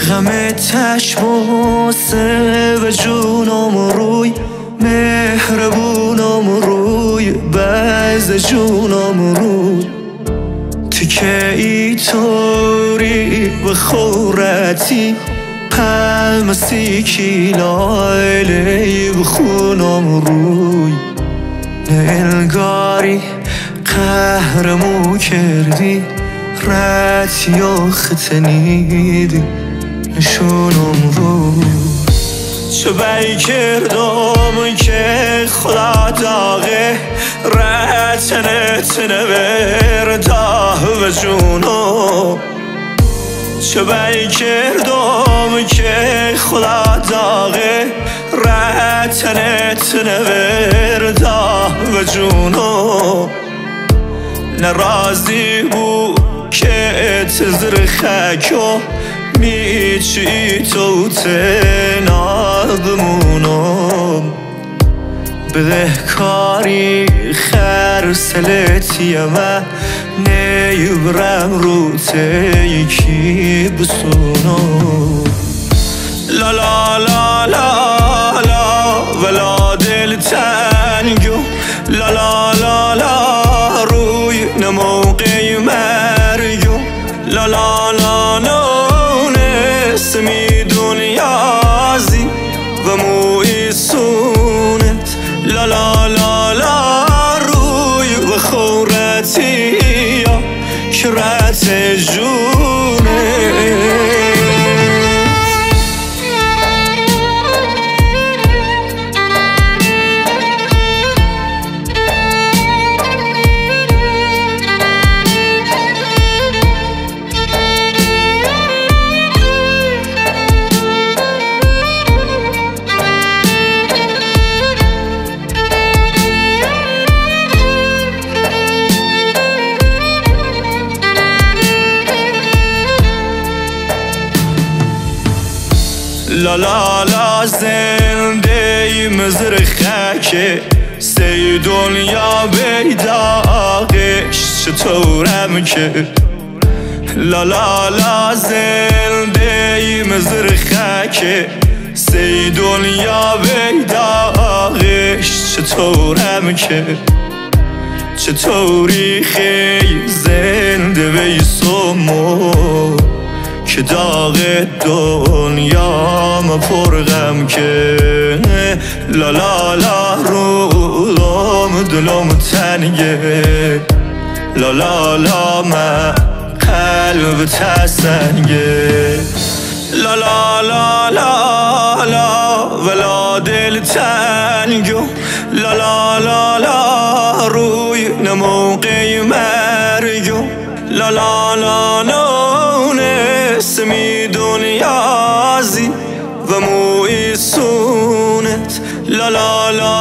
غم تشماسه و جونم روی مهربونم روی بعض جونم روی تکه ای توری و خورتی پمسی کی لایلی بخونم روی نلگاری قهرمو کردی رتی آختنیدی نشونم روی چه بی کردم که خدا داغه رتنت نورده و جونم چه بی کردم که خدا داغه رتنت نورده و جونم نرازی بود که تزر خاکو میچی تو تنها بمونم بدهکاری خرسلتی اما نیبرم رو تیکی بسونم لا لا لا لا لا ولا دل تنگو لا لا لا لا روی نموقع مرگو لا لا لا لا اسمی دنیازی و موی سونت لا لا لا لا روی و خورتی یا کرت جونه لا لا لا زنده مزر خاکه سی دنیا بیداغش چطورم که لا لا لا زنده مزر خاکه سی دنیا بیداغش چطورم که چطوری خی زنده بیسمو که داغ دنیام پرغم که لا لا لا روم دلم تنگه لا لا لا من قلب تسنگه لا لا لا لا لا ولا دل تنگو لا لا لا لا روی نموقع مرگو لا لا لا لا اسمی دنیازی و موی سونت لا لا لا